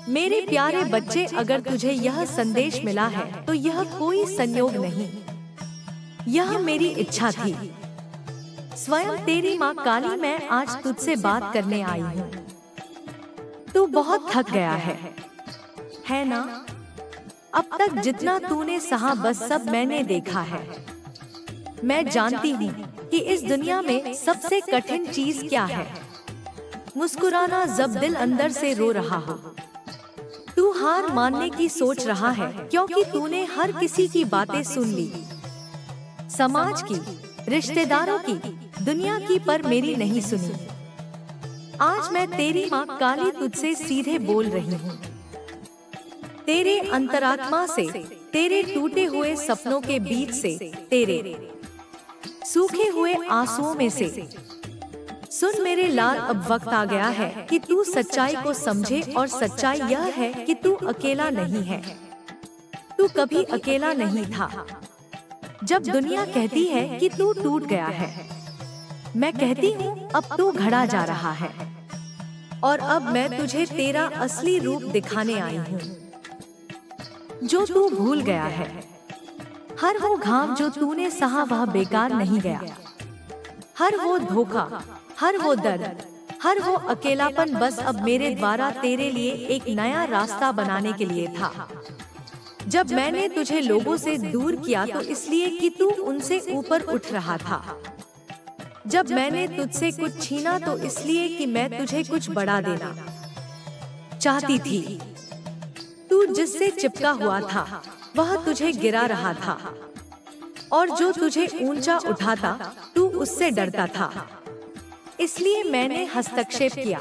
मेरे प्यारे बच्चे, अगर तुझे यह संदेश मिला है तो यह कोई संयोग नहीं, यह मेरी इच्छा थी। स्वयं तेरी माँ काली मैं आज तुझसे बात करने आई हूँ। तू बहुत थक गया है ना? अब तक जितना तूने सहा बस सब मैंने देखा है। मैं जानती हूँ कि इस दुनिया में सबसे कठिन चीज क्या है, मुस्कुराना जब दिल अंदर से रो रहा हो। तू हार मानने की सोच रहा है क्योंकि तूने हर किसी की बातें सुन ली, समाज की, रिश्तेदारों की, दुनिया की, पर मेरी नहीं सुनी। आज मैं तेरी माँ काली तुझसे सीधे बोल रही हूँ। तेरे अंतरात्मा से, तेरे टूटे हुए सपनों के बीच से, तेरे सूखे हुए आंसुओं में से सुन मेरे लाल, अब वक्त आ गया है कि तू सच्चाई को समझे, और सच्चाई यह है कि तू अकेला नहीं है। तू कभी अकेला नहीं था। जब दुनिया कहती है कि तू टूट गया है, मैं कहती हूँ अब तू घड़ा जा रहा है, और अब मैं तुझे तेरा असली रूप दिखाने आई हूँ, जो तू भूल गया है। हर वो घाम जो तूने सहा वह बेकार नहीं गया। हर वो धोखा, हर वो दर्द, हर वो अकेलापन बस अब मेरे द्वारा तेरे लिए एक नया रास्ता बनाने के लिए था। जब मैंने तुझे लोगों से दूर किया तो इसलिए कि तू उनसे ऊपर उठ रहा था। जब मैंने तुझसे कुछ छीना तो इसलिए कि मैं तुझे कुछ बढ़ा देना चाहती थी। तू जिससे चिपका हुआ था वह तुझे गिरा रहा था, और जो तुझे ऊंचा उठाता तू उससे डरता था। इसलिए मैंने हस्तक्षेप किया।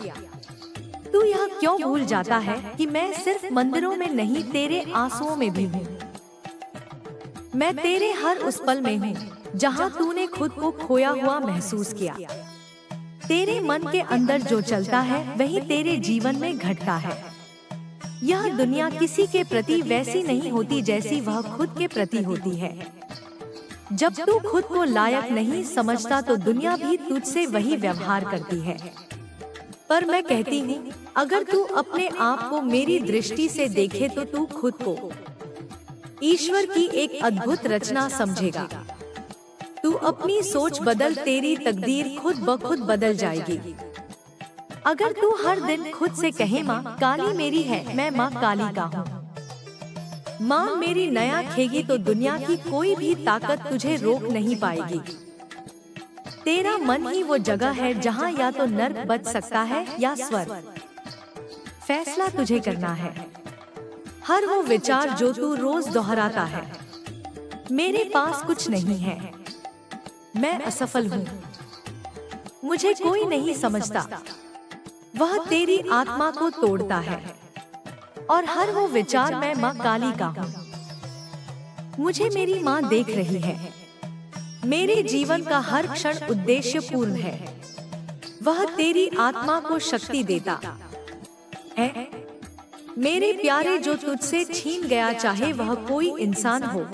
तू यह क्यों भूल जाता है कि मैं सिर्फ मंदिरों में नहीं, तेरे आंसुओं में भी हूँ। मैं तेरे हर उस पल में हूँ जहाँ तूने खुद को खोया हुआ महसूस किया। तेरे मन के अंदर जो चलता है वही तेरे जीवन में घटता है। यह दुनिया किसी के प्रति वैसी नहीं होती जैसी वह खुद के प्रति होती है। जब तू खुद को लायक नहीं समझता तो दुनिया भी तुझसे वही व्यवहार करती है। पर मैं कहती हूँ, अगर तू अपने आप को मेरी दृष्टि से देखे तो तू खुद को ईश्वर की एक अद्भुत रचना समझेगा। तू अपनी सोच बदल, तेरी तकदीर खुद ब खुद बदल जाएगी। अगर तू हर दिन खुद से कहे माँ काली मेरी है, मैं माँ काली का हूँ, माँ मेरी नया खेगी, तो दुनिया की कोई भी ताकत तुझे रोक नहीं पाएगी। तेरा मन ही वो जगह है जहाँ या तो नर्क बच सकता है या स्वर्ग। फैसला तुझे करना है। हर वो विचार जो तू रोज दोहराता है, मेरे पास कुछ नहीं है, मैं असफल हूँ, मुझे कोई नहीं समझता, वह तेरी आत्मा को तोड़ता है। और हर वो विचार मैं माँ काली का हूँ, मुझे मेरी माँ देख रही है, मेरे जीवन का हर क्षण उद्देश्यपूर्ण है, वह तेरी आत्मा को शक्ति देता है। मेरे प्यारे, जो तुझसे छीन गया, चाहे वह कोई इंसान हो,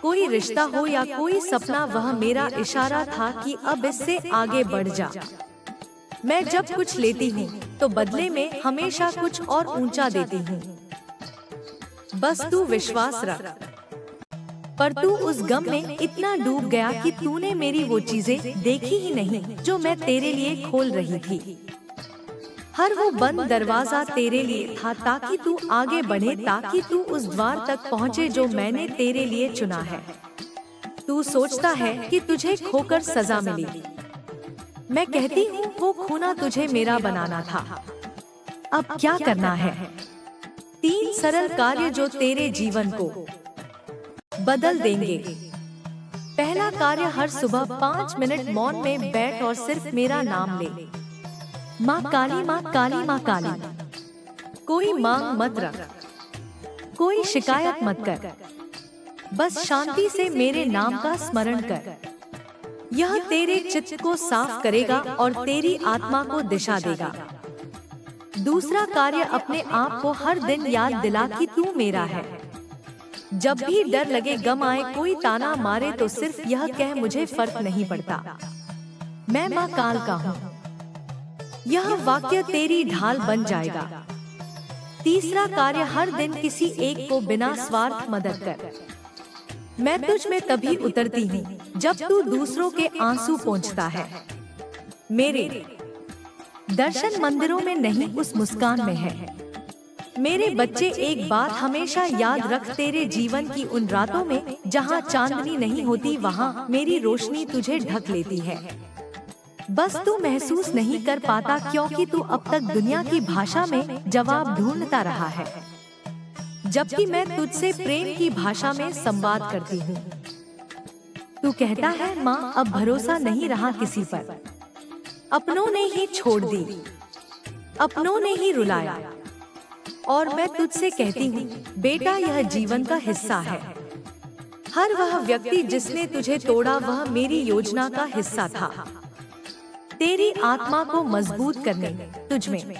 कोई रिश्ता हो या कोई सपना, वह मेरा इशारा था कि अब इससे आगे बढ़ जा। मैं जब कुछ लेती हूँ तो बदले में हमेशा कुछ और ऊंचा देती हूँ। बस तू विश्वास रख। पर तू उस गम में इतना डूब गया कि तूने मेरी वो चीजें देखी ही नहीं जो मैं तेरे लिए खोल रही थी। हर वो बंद दरवाजा तेरे लिए था ताकि तू आगे बढ़े, ताकि तू उस द्वार तक पहुँचे जो मैंने तेरे लिए चुना है। तू सोचता है कि तुझे खोकर सजा मिली। मैं कहती हूँ वो खूना तुझे मेरा बनाना था। अब क्या करना है? 3 सरल कार्य जो तेरे जीवन को बदल देंगे। पहला कार्य, हर सुबह 5 मिनट मौन में बैठ और सिर्फ मेरा नाम ले। माँ काली, माँ काली, माँ काली। कोई मांग मत रख, कोई शिकायत मत कर, बस शांति से मेरे नाम का स्मरण कर। यह तेरे चित्त को साफ करेगा और तेरी आत्मा को दिशा देगा। दूसरा कार्य, अपने आप को हर दिन याद दिला कि तू मेरा है। जब भी डर लगे, गम आए, कोई ताना मारे, तो सिर्फ यह कह, मुझे फर्क नहीं पड़ता, मैं माँ काल का हूँ। यह वाक्य तेरी ढाल बन जाएगा। तीसरा कार्य, हर दिन किसी एक को बिना स्वार्थ मदद कर। मैं तुझ में तभी उतरती हूँ जब तू दूसरों के आंसू पोंछता है। मेरे दर्शन मंदिरों में नहीं, उस मुस्कान में है। मेरे बच्चे, एक बात हमेशा याद रख, तेरे जीवन की उन रातों में जहाँ चांदनी नहीं होती, वहाँ मेरी रोशनी तुझे ढक लेती है। बस तू महसूस नहीं कर पाता, क्योंकि तू अब तक दुनिया की भाषा में जवाब ढूंढता रहा है, जबकि मैं तुझसे प्रेम की भाषा में संवाद करती हूँ। तू कहता है, माँ अब भरोसा नहीं रहा किसी पर, अपनों ने ही छोड़ दी, अपनों ने ही रुलाया। और मैं तुझसे कहती हूँ, बेटा यह जीवन का हिस्सा है। हर वह व्यक्ति जिसने तुझे तोड़ा, वह मेरी योजना का हिस्सा था। तेरी आत्मा को मजबूत करने, तुझमें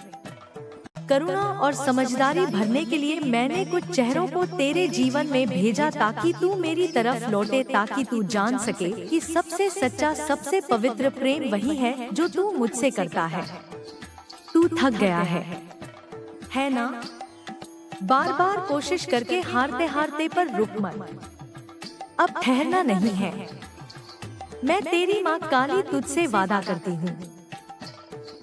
करुणा और समझदारी भरने के लिए मैंने कुछ चेहरों को तेरे जीवन में भेजा, ताकि तू मेरी तरफ लौटे, ताकि तू जान सके कि सबसे सच्चा, सबसे पवित्र प्रेम वही है जो तू मुझसे करता है। तू थक गया है ना? बार बार कोशिश करके हारते हारते पर रुक मत, अब ठहरना नहीं है। मैं तेरी माँ काली तुझसे वादा करती हूँ,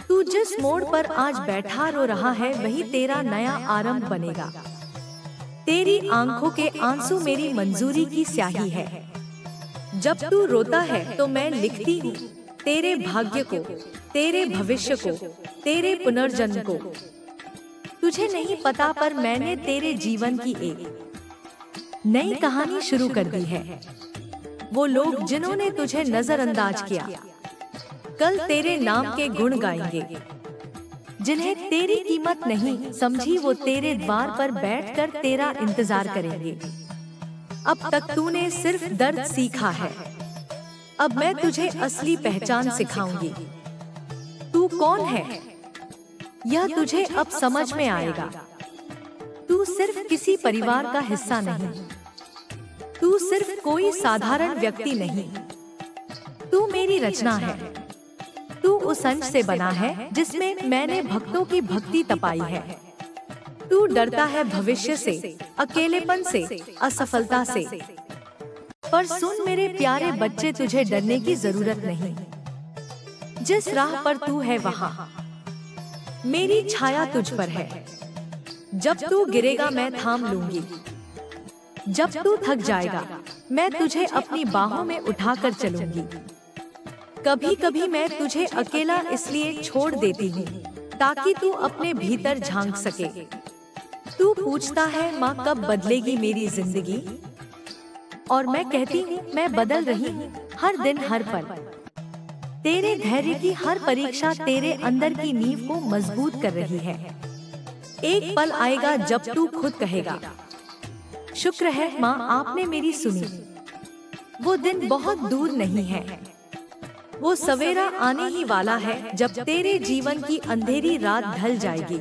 तू जिस मोड़ पर आज बैठा रो रहा है, वही तेरा नया आरंभ बनेगा। तेरी आंखों के आंसू मेरी मंजूरी की स्याही है। जब तू रोता है तो मैं लिखती हूँ तेरे भाग्य को, तेरे भविष्य को, तेरे पुनर्जन्म को। तुझे नहीं पता, पर मैंने तेरे जीवन की एक नई कहानी शुरू कर दी है। वो लोग जिन्होंने तुझे नजरअंदाज किया, कल तेरे नाम के गुण गाएंगे। जिन्हें तेरी कीमत नहीं समझी, वो तेरे द्वार पर बैठकर तेरा इंतजार करेंगे। अब तक तूने सिर्फ दर्द सीखा है, अब मैं तुझे असली पहचान सिखाऊंगी। तू कौन है यह तुझे अब समझ में आएगा। तू सिर्फ किसी परिवार का हिस्सा नहीं, तू सिर्फ कोई साधारण व्यक्ति नहीं, तू मेरी रचना है। तू उस अंश से बना है जिसमें मैंने भक्तों की भक्ति तपाई है। तू डरता है भविष्य से, अकेलेपन से, असफलता से, पर सुन मेरे प्यारे बच्चे, तुझे डरने की जरूरत नहीं। जिस राह पर तू है, वहाँ मेरी छाया तुझ पर है। जब तू गिरेगा मैं थाम लूंगी, जब तू थक जाएगा मैं तुझे अपनी बाहों में उठाकर चलूंगी। कभी कभी मैं तुझे अकेला इसलिए छोड़ देती हूँ ताकि तू अपने भीतर झांक सके। तू पूछता है, माँ कब बदलेगी मेरी जिंदगी? और मैं कहती हूँ, मैं बदल रही हूँ हर दिन, हर पल। तेरे धैर्य की हर परीक्षा तेरे अंदर की नींव को मजबूत कर रही है। एक पल आएगा जब तू खुद कहेगा, शुक्र है माँ आपने मेरी सुनी। वो दिन बहुत दूर नहीं है, वो सवेरा आने ही वाला है जब तेरे जीवन की अंधेरी रात ढल जाएगी।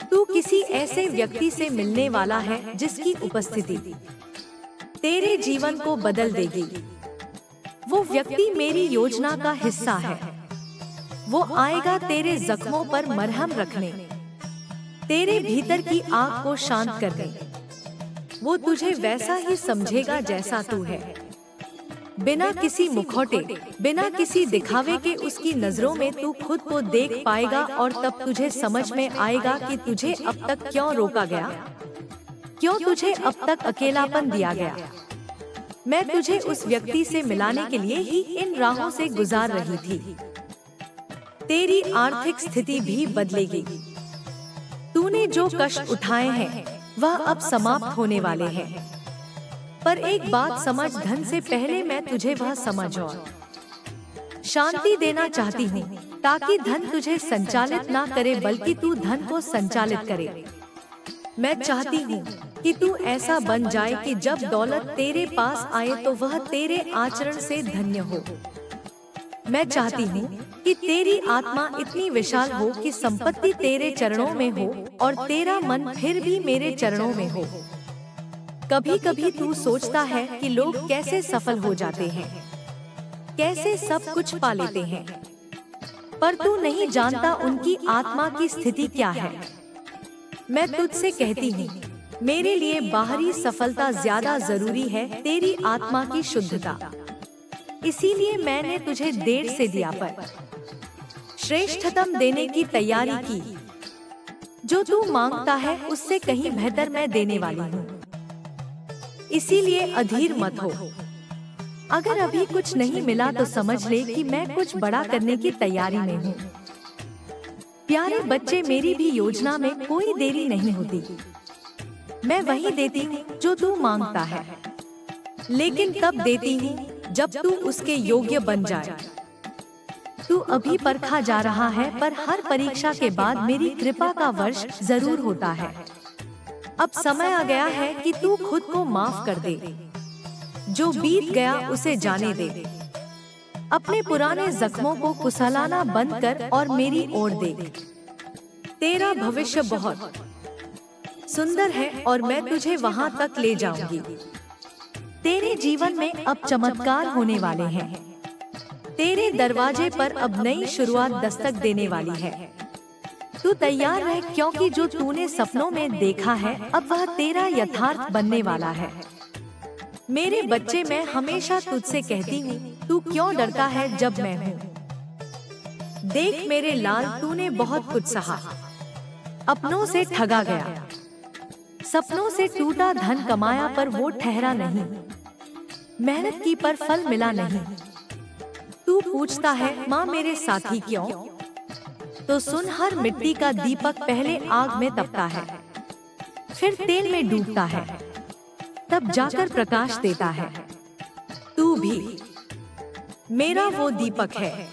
तू किसी ऐसे व्यक्ति से मिलने वाला है जिसकी उपस्थिति तेरे जीवन को बदल देगी। वो व्यक्ति मेरी योजना का हिस्सा है। वो आएगा तेरे जख्मों पर मरहम रखने, तेरे भीतर की आग को शांत करने। वो तुझे वैसा ही समझेगा जैसा तू है, बिना किसी मुखौटे, बिना किसी दिखावे के। उसकी नजरों में तू खुद को देख पाएगा और तब तुझे समझ में आएगा कि तुझे अब तक क्यों रोका गया, क्यों तुझे अब तक अकेलापन दिया गया। मैं तुझे उस व्यक्ति से मिलाने के लिए ही इन राहों से गुजार रही थी। तेरी आर्थिक स्थिति भी बदलेगी। तूने जो कष्ट उठाए हैं वह अब समाप्त होने वाले हैं। पर एक बात समझ, धन से पहले मैं तुझे वह समझ और शांति देना चाहती हूँ, ताकि धन तुझे संचालित ना करे बल्कि तू धन को संचालित करे। मैं चाहती हूँ कि तू ऐसा बन जाए कि जब दौलत तेरे पास आए तो वह तेरे आचरण से धन्य हो। मैं चाहती हूँ कि तेरी आत्मा इतनी विशाल हो कि संपत्ति तेरे चरणों में हो और तेरा मन फिर भी मेरे चरणों में हो। कभी कभी तू सोचता है कि लोग कैसे सफल हो जाते हैं, कैसे सब कुछ पा लेते हैं, पर तू नहीं जानता उनकी आत्मा की स्थिति क्या है। मैं तुझसे कहती हूँ, मेरे लिए बाहरी सफलता ज्यादा जरूरी है तेरी आत्मा की शुद्धता। इसीलिए मैंने तुझे देर से दिया पर श्रेष्ठतम देने की तैयारी की। जो तू मांगता है उससे कहीं बेहतर मैं देने वाली हूँ। इसीलिए अधीर मत हो। अगर अभी कुछ नहीं मिला तो समझ ले कि मैं कुछ बड़ा करने की तैयारी में हूँ। प्यारे बच्चे, मेरी भी योजना में कोई देरी नहीं होती। मैं वही देती हूँ जो तू मांगता है, लेकिन तब देती हूँ जब तू उसके योग्य बन जाए। तू अभी परखा जा रहा है, पर हर परीक्षा के बाद मेरी कृपा का वर्ष जरूर होता है। अब समय आ गया है कि तू खुद को माफ कर दे। जो बीत गया उसे जाने दे। अपने पुराने जख्मों को कुसलाना बंद कर और मेरी ओर देख। तेरा भविष्य बहुत सुंदर है और मैं तुझे वहां तक ले जाऊंगी। तेरे जीवन में अब चमत्कार होने वाले हैं। तेरे दरवाजे पर अब नई शुरुआत दस्तक देने वाली है। तू तैयार रह, क्योंकि जो तूने सपनों में देखा है अब वह तेरा यथार्थ बनने वाला है। मेरे बच्चे, मैं हमेशा तुझसे कहती हूँ, तू क्यों डरता है जब मैं हूँ। देख मेरे लाल, तूने बहुत कुछ सहा। अपनों से ठगा गया, सपनों से टूटा धन कमाया पर वो ठहरा नहीं। मेहनत की पर फल मिला नहीं। तू पूछता है माँ मेरे साथी क्यों? तो सुन, हर मिट्टी का दीपक पहले आग में तपता है, फिर तेल में डूबता है, तब जाकर प्रकाश देता है। तू भी मेरा वो दीपक है।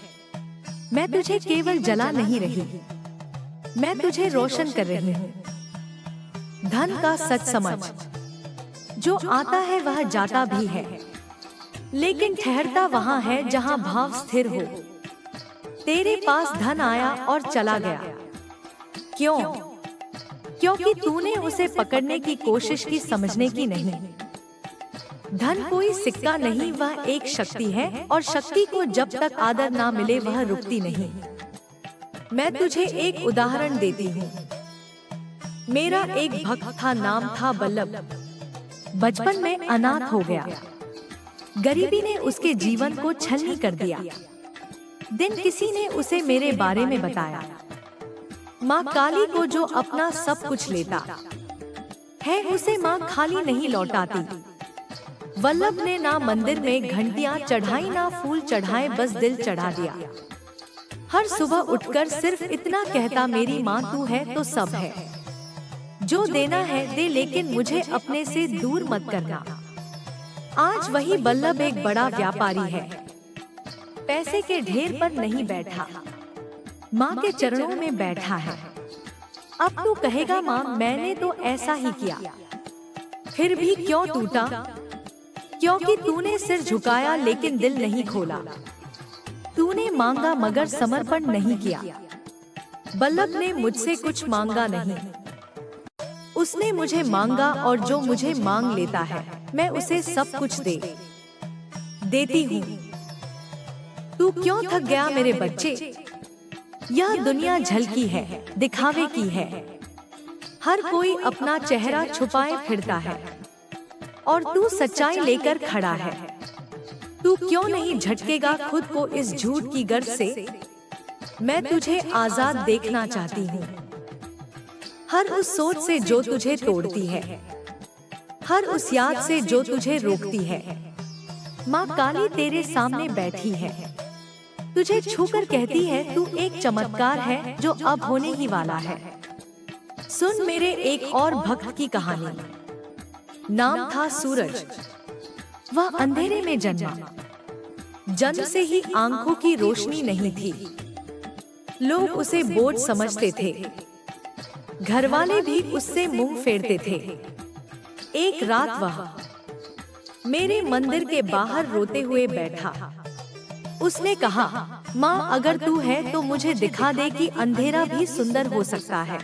मैं तुझे केवल जला नहीं रही, मैं तुझे रोशन कर रही हूँ। धन का सच समझ, जो आता है वह जाता भी है, लेकिन ठहरता वहाँ है जहाँ भाव स्थिर हो। तेरे पास धन आया और चला गया, क्यों? क्योंकि तूने उसे पकड़ने की कोशिश की, समझने की नहीं। धन कोई सिक्का नहीं, वह एक शक्ति है, और शक्ति को जब तक आदर ना मिले वह रुकती नहीं। मैं तुझे एक उदाहरण देती हूँ। मेरा एक भक्त था, नाम था बल्लभ। बचपन में अनाथ हो गया। गरीबी ने उसके जीवन को छलनी कर दिया। दिन किसी ने उसे मेरे बारे में बताया। माँ काली को जो अपना सब कुछ लेता है उसे माँ खाली नहीं लौटाती। वल्लभ ने ना मंदिर में घंटियां चढ़ाई ना फूल चढ़ाए, बस दिल चढ़ा दिया। हर सुबह उठकर सिर्फ इतना कहता, मेरी माँ तू है तो सब है। जो देना है दे, लेकिन मुझे अपने से दूर मत करना। आज वही बल्लभ एक बड़ा व्यापारी है। पैसे के ढेर पर नहीं बैठा, माँ के चरणों में बैठा है। अब तू कहेगा माँ मैंने तो ऐसा ही किया, फिर भी क्यों टूटा? क्योंकि तूने सिर झुकाया लेकिन दिल नहीं खोला। तूने मांगा मगर समर्पण नहीं किया। बल्लभ ने मुझसे कुछ मांगा नहीं, उसने मुझे मांगा, और जो मुझे मांग लेता है मैं उसे सब कुछ देती हूँ। तू क्यों थक गया मेरे बच्चे? यह दुनिया झलकी है, दिखावे की है। हर कोई अपना चेहरा छुपाए फिरता है, और तू सच्चाई लेकर खड़ा है। तू क्यों नहीं झटकेगा खुद को इस झूठ की गर्द से? मैं तुझे आजाद देखना चाहती हूँ। हर उस सोच से जो तुझे तोड़ती है, हर उस याद से जो तुझे रोकती है। माँ काली तेरे सामने बैठी है, तुझे छूकर कहती है तू एक चमत्कार है जो अब होने ही वाला है। सुन मेरे एक और भक्त की कहानी। नाम था सूरज। वह अंधेरे में जन्मा। जन्म से ही आंखों की रोशनी नहीं थी। लोग उसे बोझ समझते थे। घरवाले भी उससे मुंह फेरते थे। एक रात वह मेरे मंदिर के बाहर रोते हुए बैठा। उसने कहा, माँ अगर तू है तो मुझे दिखा दे कि अंधेरा भी सुंदर हो सकता है।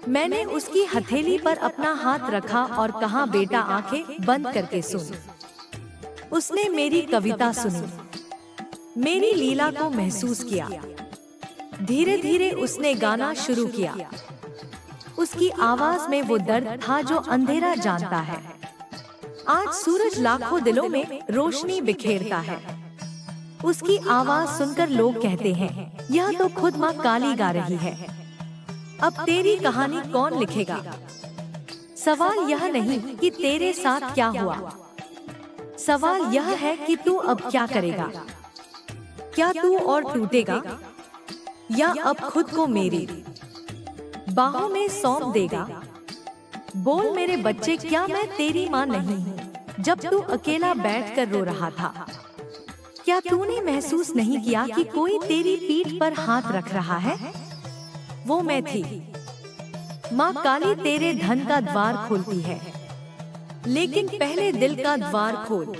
मैंने उसकी हथेली पर अपना हाथ रखा और कहा, बेटा आंखें बंद करके सुन। उसने मेरी कविता सुनी, मेरी लीला को महसूस किया। धीरे धीरे उसने गाना शुरू किया। उसकी आवाज में वो दर्द था जो अंधेरा जानता है। आज सूरज लाखों दिलों में रोशनी बिखेरता है। उसकी आवाज सुनकर लोग कहते हैं, यह तो खुद माँ काली गा रही है। अब तेरी कहानी कौन लिखेगा? सवाल यह नहीं कि तेरे साथ क्या हुआ, सवाल यह है कि तू अब क्या करेगा। क्या तू और टूटेगा, या अब खुद को मेरी बाहों में सौंप देगा? बोल मेरे बच्चे, क्या मैं तेरी माँ नहीं हूँ? जब तू अकेला बैठकर रो रहा था, क्या तूने महसूस नहीं किया कि कोई तेरी पीठ पर हाथ रख रहा है? वो मैं थी। माँ काली तेरे धन का द्वार खोलती है, लेकिन पहले दिल का द्वार खोल।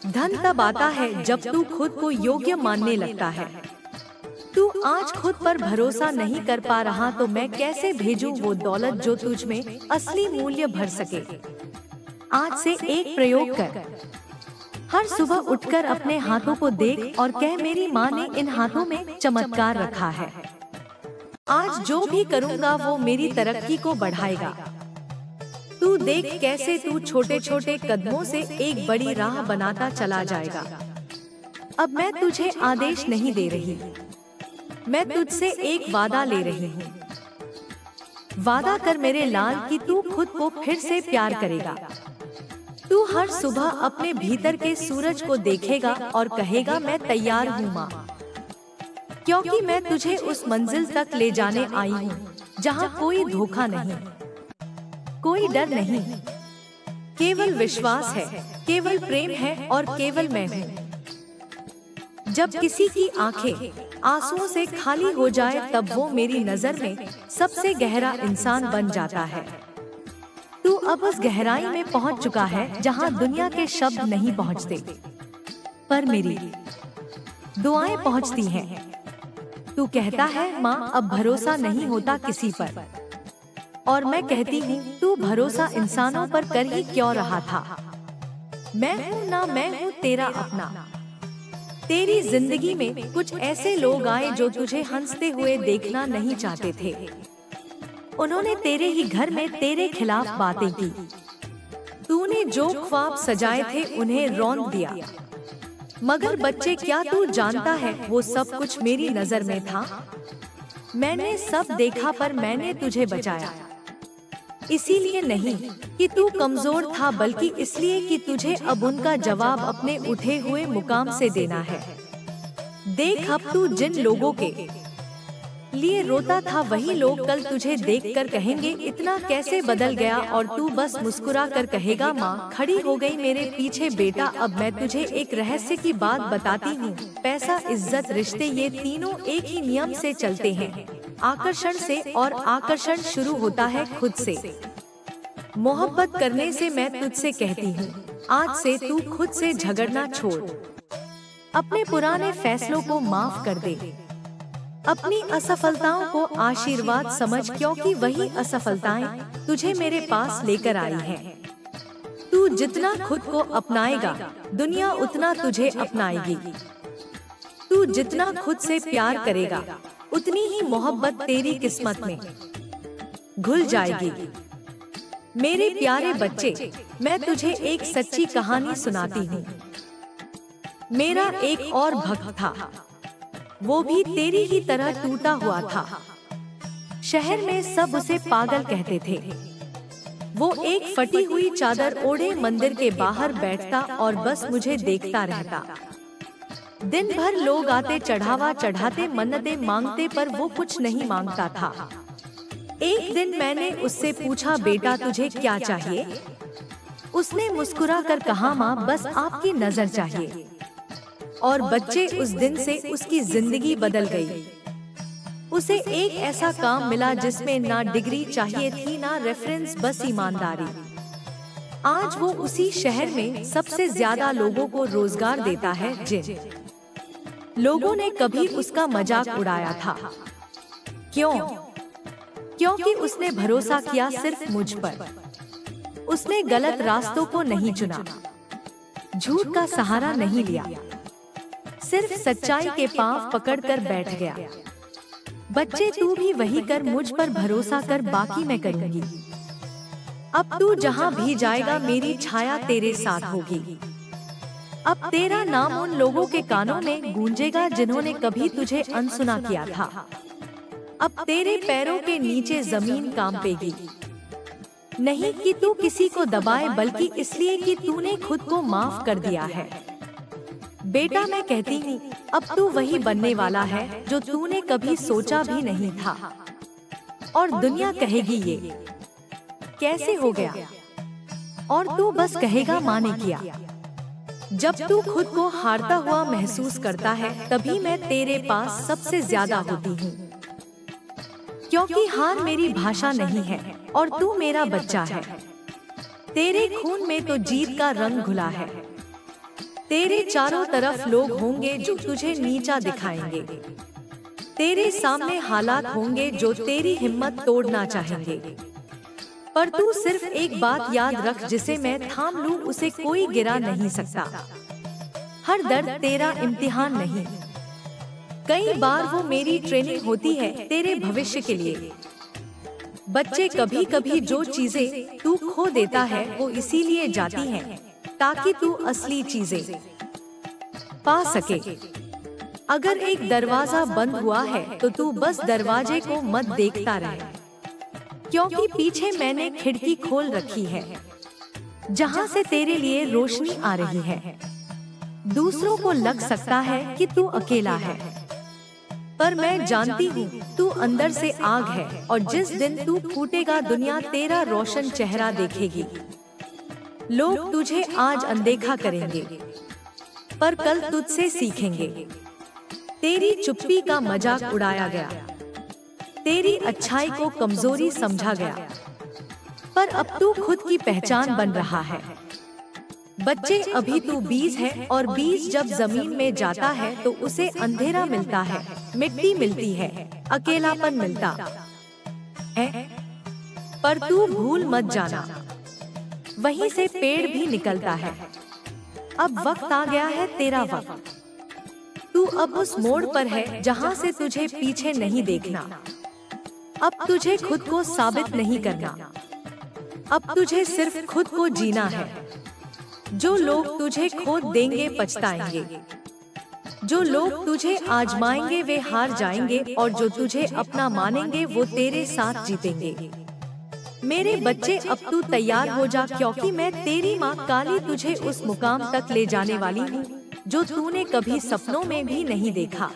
धन तब आता है जब तू खुद को योग्य मानने लगता है। तू आज खुद पर भरोसा नहीं कर पा रहा तो मैं कैसे भेजूं वो दौलत जो तुझ में असली मूल्य भर सके। आज से एक प्रयोग कर। हर सुबह उठकर अपने हाथों को देख और कह, मेरी माँ ने इन हाथों में चमत्कार रखा है। आज जो भी करूँगा वो मेरी तरक्की को बढ़ाएगा। तू देख कैसे तू छोटे छोटे कदमों से एक बड़ी राह बनाता चला जाएगा। अब मैं तुझे आदेश नहीं दे रही, मैं तुझसे एक वादा ले रही हूँ। वादा कर मेरे लाल कि तू खुद को फिर से प्यार करेगा। तू हर सुबह अपने भीतर के सूरज को देखेगा और कहेगा, मैं तैयार हूँ माँ, क्योंकि मैं तुझे उस मंजिल तक ले जाने आई हूँ जहाँ कोई धोखा नहीं, कोई डर नहीं, केवल विश्वास है, केवल प्रेम है और केवल मैं हूँ। जब किसी की आंखें आंसुओं से खाली हो जाए तब वो मेरी नजर में सबसे गहरा इंसान बन जाता है। तू अब उस गहराई में पहुंच चुका है जहां दुनिया के शब्द नहीं पहुंचते, पर मेरी दुआएं पहुंचती हैं। तू कहता है, माँ अब भरोसा नहीं होता किसी पर, और मैं कहती हूँ, तू भरोसा इंसानों पर कर ही क्यों रहा था? मैं हूँ ना, मैं हूँ तेरा अपना। तेरी जिंदगी में कुछ ऐसे लोग आए जो तुझे हंसते हुए देखना नहीं चाहते थे। उन्होंने तेरे ही घर में तेरे खिलाफ बातें की। तूने जो ख्वाब सजाए थे उन्हें रौंद दिया। मगर बच्चे, क्या तू जानता है वो सब कुछ मेरी नजर में था? मैंने सब देखा पर मैंने तुझे बचाया। इसीलिए नहीं कि तू कमजोर था, बल्कि इसलिए कि तुझे अब उनका जवाब अपने उठे हुए मुकाम से देना है। देख, अब तू जिन लोगों के लिए रोता था वही लोग कल तुझे देखकर कहेंगे, इतना कैसे बदल गया, और तू बस मुस्कुरा कर कहेगा, माँ खड़ी हो गई मेरे पीछे। बेटा, अब मैं तुझे एक रहस्य की बात बताती हूँ। पैसा, इज्जत, रिश्ते, ये तीनों एक ही नियम से चलते हैं, आकर्षण से, और आकर्षण शुरू होता है खुद से। मोहब्बत करने से। मैं तुझसे कहती हूँ, आज से तू खुद से झगड़ना छोड़, अपने पुराने फैसलों को माफ कर दे, अपनी असफलताओं को आशीर्वाद समझ, क्योंकि वही असफलताएं तुझे मेरे पास लेकर आई हैं। तू जितना खुद को अपनाएगा, दुनिया उतना तुझे अपनाएगी। तू जितना खुद से प्यार करेगा, उतनी ही मोहब्बत तेरी किस्मत में घुल जाएगी। मेरे प्यारे बच्चे, मैं तुझे एक सच्ची कहानी सुनाती हूँ। मेरा एक और भक्त था, वो भी तेरी ही तरह टूटा हुआ था। शहर में सब उसे पागल कहते थे। वो एक फटी हुई चादर ओढ़े मंदिर के बाहर बैठता और बस मुझे देखता रहता। दिन भर लोग आते, चढ़ावा चढ़ाते, मन्नतें मांगते, पर वो कुछ नहीं मांगता था। एक दिन मैंने उससे पूछा, बेटा तुझे क्या चाहिए? उसने मुस्कुरा कर कहा, माँ बस आपकी नजर चाहिए। और बच्चे, उस दिन से उसकी जिंदगी बदल गई। उसे एक ऐसा काम मिला जिसमें ना डिग्री चाहिए थी, ना रेफरेंस, बस ईमानदारी। आज वो उसी शहर में सबसे ज्यादा लोगों को रोजगार देता है जिन लोगों ने कभी उसका मजाक उड़ाया था। क्यों? क्योंकि उसने भरोसा किया सिर्फ मुझ पर। उसने गलत रास्तों को नहीं चुना, झूठ का सहारा नहीं लिया, सिर्फ सच्चाई के पांव पकड़कर बैठ गया। बच्चे तू भी वही कर, मुझ पर भरोसा कर, बाकी मैं करूँगी। अब तू जहाँ भी जाएगा मेरी छाया तेरे साथ होगी। अब तेरा नाम उन लोगों के कानों में गूंजेगा जिन्होंने कभी तुझे अनसुना किया था। अब तेरे पैरों के नीचे जमीन कांपेगी, नहीं कि तू किसी को दबाए बल्कि इसलिए कि तूने खुद को माफ कर दिया है। बेटा मैं कहती हूँ अब तू वही बनने वाला है जो तूने कभी सोचा भी नहीं था। और दुनिया कहेगी ये कैसे हो गया, और तू बस कहेगा माँ ने किया। जब तू खुद को हारता हुआ महसूस करता है तभी मैं तेरे पास सबसे ज्यादा होती हूँ, क्योंकि हार मेरी भाषा नहीं है और तू मेरा बच्चा है। तेरे खून में तो जीत का रंग घुला है। तेरे चारों तरफ लोग होंगे जो तुझे नीचा दिखाएंगे। तेरे सामने हालात होंगे जो तेरी हिम्मत तोड़ना चाहेंगे, पर तू सिर्फ एक बात याद रख, जिसे मैं थाम लूं उसे कोई गिरा नहीं सकता। हर दर्द तेरा इम्तिहान नहीं, कई बार वो मेरी ट्रेनिंग होती है तेरे भविष्य के लिए। बच्चे कभी कभी जो चीजें तू खो देता है वो इसीलिए जाती हैं ताकि तू असली चीजें पा सके। अगर एक दरवाजा बंद हुआ है तो तू बस दरवाजे को मत देखता रहे, क्योंकि पीछे मैंने खिड़की खोल रखी है जहां से तेरे लिए रोशनी आ रही है। दूसरों को लग सकता है कि तू अकेला है, पर मैं जानती हूँ तू अंदर से आग है, और जिस दिन तू फूटेगा दुनिया तेरा रोशन चेहरा देखेगी। लोग तुझे आज अनदेखा करेंगे, पर कल तुझसे सीखेंगे। तेरी चुप्पी का मजाक उड़ाया गया, तेरी अच्छाई को कमजोरी समझा गया, पर अब तू खुद की पहचान बन रहा है। बच्चे अभी तू बीज है, और बीज जब जमीन में जाता है तो उसे अंधेरा मिलता है, मिट्टी मिलती है, अकेलापन मिलता है, पर तू भूल मत जाना वहीं से पेड़ भी निकलता है। अब वक्त आ गया है तेरा वक्त। तू अब उस मोड़ पर है जहां से तुझे पीछे नहीं देखना। अब तुझे खुद को साबित नहीं करना, अब तुझे सिर्फ खुद को जीना है। जो लोग तुझे खो देंगे पछताएंगे, जो लोग तुझे आजमाएंगे वे हार जाएंगे, और जो तुझे अपना मानेंगे वो तेरे साथ जीतेंगे। मेरे बच्चे अब तू तैयार हो जा, क्योंकि मैं तेरी माँ काली तुझे उस मुकाम तक ले जाने वाली हूँ जो तूने कभी सपनों में भी नहीं देखा।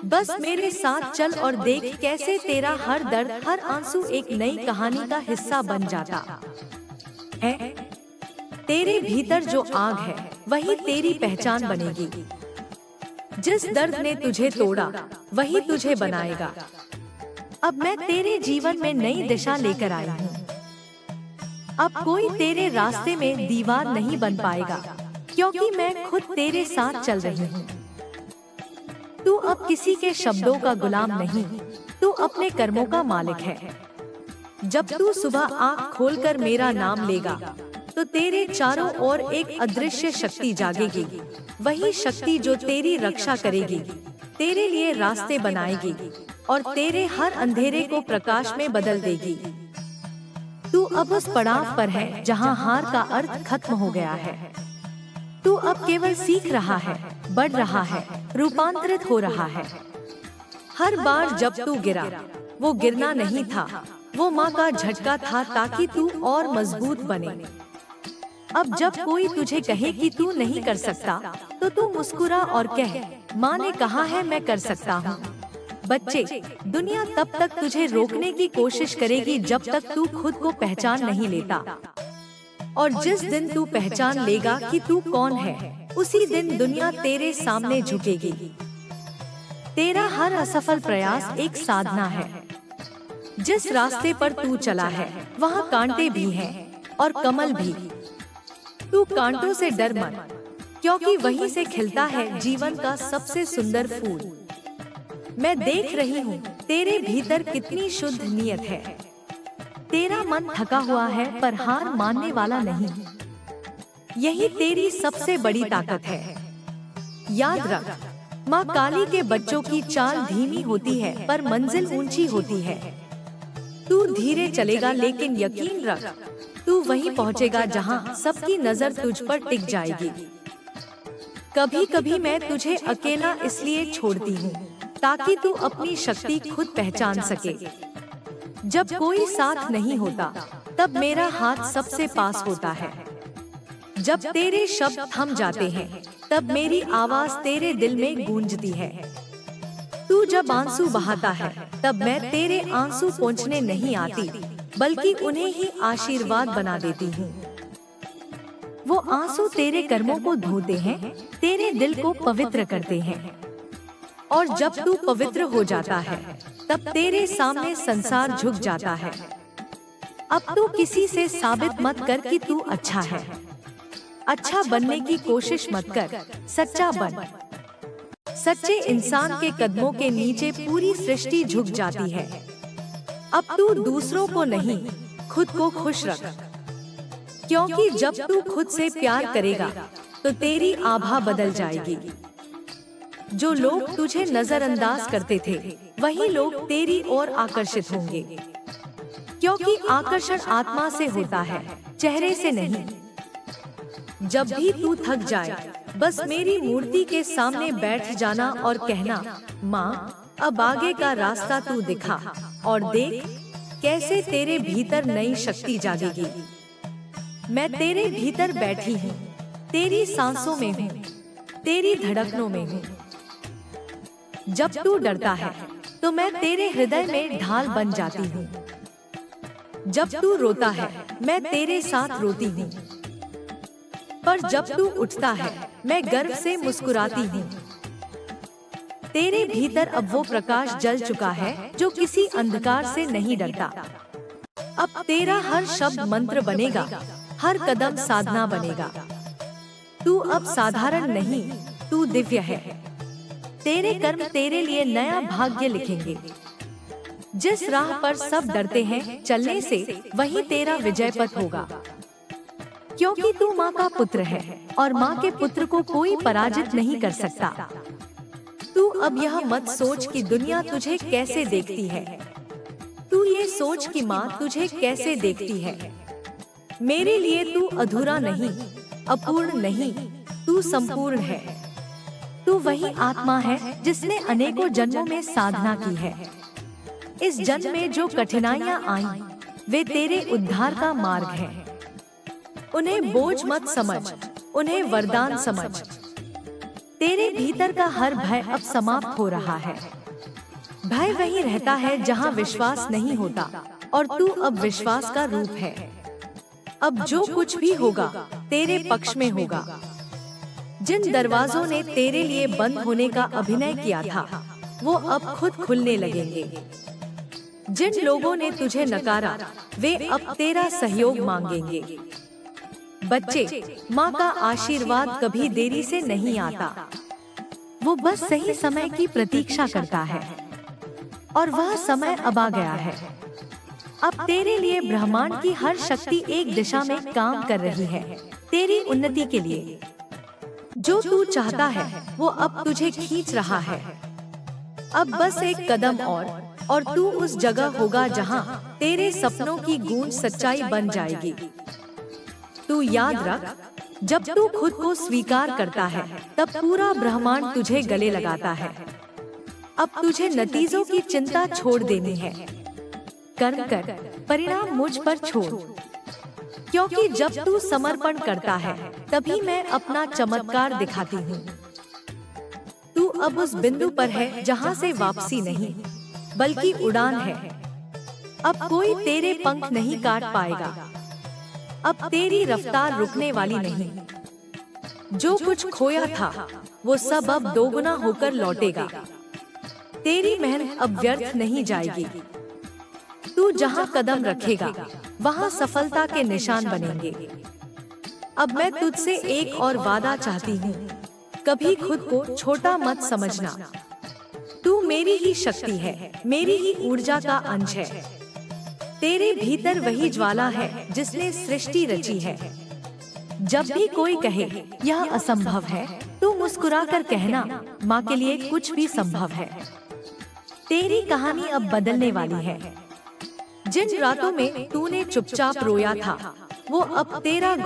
बस मेरे साथ चल और देख कैसे तेरा हर दर्द, हर आंसू एक नई कहानी का हिस्सा बन जाता है। तेरे भीतर जो आग है वही तेरी पहचान बनेगी। जिस दर्द ने तुझे तोड़ा वही तुझे बनाएगा। अब मैं तेरे जीवन में नई दिशा लेकर आई हूँ। अब कोई तेरे रास्ते में दीवार नहीं बन पाएगा, क्योंकि मैं खुद तेरे साथ चल रही हूँ। तू अब किसी के शब्दों का गुलाम नहीं, तू अपने कर्मों का मालिक है। जब तू सुबह आँख खोलकर मेरा नाम लेगा तो तेरे चारों ओर एक अदृश्य शक्ति जागेगी, वही शक्ति जो तेरी रक्षा करेगी, तेरे लिए रास्ते बनाएगी और तेरे हर अंधेरे को प्रकाश में बदल देगी। तू अब उस पड़ाव पर है जहां हार का अर्थ खत्म हो गया है। तू अब केवल सीख रहा है, बढ़ रहा है, रूपांतरित हो रहा है। हर बार जब तू गिरा, वो गिरना नहीं था, वो माँ का झटका था ताकि तू और मजबूत बने। अब जब कोई तुझे कहे कि तू नहीं कर सकता, तो तू मुस्कुरा और कह, माँ ने कहा है मैं कर सकता हूँ। बच्चे, दुनिया तब तक तुझे रोकने की कोशिश करेगी जब तक तू खुद को पहचान नहीं लेता। और जिस दिन तू पहचान लेगा कि तू कौन है, उसी दिन दुनिया तेरे सामने झुकेगी। तेरा हर असफल प्रयास एक साधना है। जिस रास्ते पर तू चला है वहाँ कांटे भी हैं और कमल भी। तू कांटों से डर मत, क्योंकि वहीं से खिलता है जीवन का सबसे सुंदर फूल। मैं देख रही हूँ तेरे भीतर कितनी शुद्ध नीयत है। तेरा मन थका हुआ है पर हार मानने वाला नहीं। यही तेरी सबसे बड़ी ताकत है। याद रख, माँ काली के बच्चों की चाल धीमी होती है पर मंजिल ऊंची होती है। तू धीरे चलेगा लेकिन यकीन रख, तू वहीं पहुँचेगा जहाँ सबकी नजर तुझ पर टिक जाएगी। कभी कभी मैं तुझे अकेला इसलिए छोड़ती हूँ ताकि तू अपनी शक्ति खुद पहचान सके। जब कोई साथ नहीं होता तब मेरा हाथ सबसे पास होता है। जब तेरे शब्द थम जाते हैं तब मेरी आवाज तेरे दिल में गूंजती है। तू जब आंसू बहाता है तब मैं तेरे आंसू पोंछने नहीं आती बल्कि उन्हें ही आशीर्वाद बना देती हूँ। वो आंसू तेरे कर्मों को धोते हैं, तेरे दिल को पवित्र करते हैं। और जब तू पवित्र हो जाता है तब तेरे सामने संसार झुक जाता है। अब तू किसी से साबित मत कर कि तू अच्छा है। अच्छा बनने की कोशिश मत कर, सच्चा बन। सच्चे इंसान के कदमों के नीचे पूरी सृष्टि झुक जाती है। अब तू दूसरों को नहीं, खुद को खुश रख, क्योंकि जब तू खुद से प्यार करेगा तो तेरी आभा बदल जाएगी। जो लोग तुझे नजरअंदाज करते थे वही लोग तेरी ओर आकर्षित होंगे, क्योंकि आकर्षण आत्मा से होता है, चेहरे से नहीं। जब भी तू थक जाए बस मेरी मूर्ति के सामने बैठ जाना और कहना, माँ अब आगे का रास्ता तू दिखा, और देख कैसे तेरे भीतर नई शक्ति जागेगी। मैं तेरे भीतर बैठी हूँ, तेरी सांसों में हूँ, तेरी धड़कनों में हूँ। जब तू डरता है तो मैं तेरे हृदय में ढाल बन जाती हूँ। जब तू रोता है मैं तेरे साथ रोती हूँ, पर जब तू उठता है मैं गर्व से मुस्कुराती हूँ। तेरे भीतर अब वो प्रकाश जल चुका है जो किसी अंधकार से नहीं डरता। अब तेरा हर शब्द मंत्र बनेगा, हर कदम साधना बनेगा। तू अब साधारण नहीं, तू दिव्य है। तेरे कर्म तेरे लिए नया भाग्य लिखेंगे। जिस राह पर सब डरते हैं चलने से, वही तेरा विजय पथ होगा। क्योंकि तू माँ का पुत्र है और माँ के पुत्र को कोई पराजित नहीं कर सकता। तू अब यह मत सोच कि दुनिया तुझे कैसे देखती है, तू ये सोच कि माँ तुझे कैसे देखती है। मेरे लिए तू अधूरा नहीं, अपूर्ण नहीं, तू संपूर्ण है। तू वही आत्मा है जिसने अनेकों जन्मों में साधना की है। इस जन्म में जो कठिनाइयाँ आईं, वे तेरे उद्धार का मार्ग है। उन्हें बोझ मत समझ, उन्हें वरदान समझ। तेरे भीतर का हर भय अब समाप्त हो रहा है। भय वहीं रहता है जहाँ विश्वास नहीं होता, और तू अब विश्वास का रूप है। अब जो कुछ भी होगा तेरे पक्ष में होगा। जिन दरवाजों ने तेरे लिए बंद होने का अभिनय किया था वो अब खुद खुलने लगेंगे। जिन लोगों ने तुझे नकारा वे अब तेरा सहयोग मांगेंगे। बच्चे, माँ का आशीर्वाद कभी देरी से नहीं आता। वो बस सही समय की प्रतीक्षा करता है, और वह समय अब आ गया है। अब तेरे लिए ब्रह्मांड की हर शक्ति एक दिशा में काम कर रही है, तेरी उन्नति के लिए। जो तू चाहता है वो अब तुझे खींच रहा है। अब बस एक कदम और तू उस जगह होगा जहाँ तेरे सपनों की गूंज सच्चाई बन जाएगी। तू याद रख, जब तू खुद को स्वीकार करता है तब पूरा ब्रह्मांड तुझे गले लगाता है। अब तुझे नतीजों की चिंता छोड़ देनी है। कर्म कर, परिणाम मुझ पर छोड़। क्योंकि जब तू समर्पण करता है तभी मैं अपना चमत्कार दिखाती हूँ। तू अब उस बिंदु पर है जहाँ से वापसी नहीं, बल्कि उड़ान है। अब कोई तेरे पंख नहीं काट पाएगा। अब तेरी रफ्तार रुकने वाली नहीं। जो कुछ खोया था वो सब अब दोगुना होकर लौटेगा। तेरी मेहनत अब व्यर्थ नहीं जाएगी। तू जहाँ कदम रखेगा वहाँ सफलता के निशान बनेंगे। अब मैं तुझसे एक और वादा चाहती हूँ, कभी खुद को छोटा मत समझना। तू मेरी ही शक्ति है, मेरी ही ऊर्जा का अंश है। तेरे भीतर वही ज्वाला है जिसने सृष्टि रची है। जब भी कोई कहे यह असंभव है, तू मुस्कुराकर कहना, माँ के लिए कुछ भी संभव है। तेरी कहानी अब बदलने वाली है। जिन रातों में तूने चुपचाप रोया था, वो अब तेरा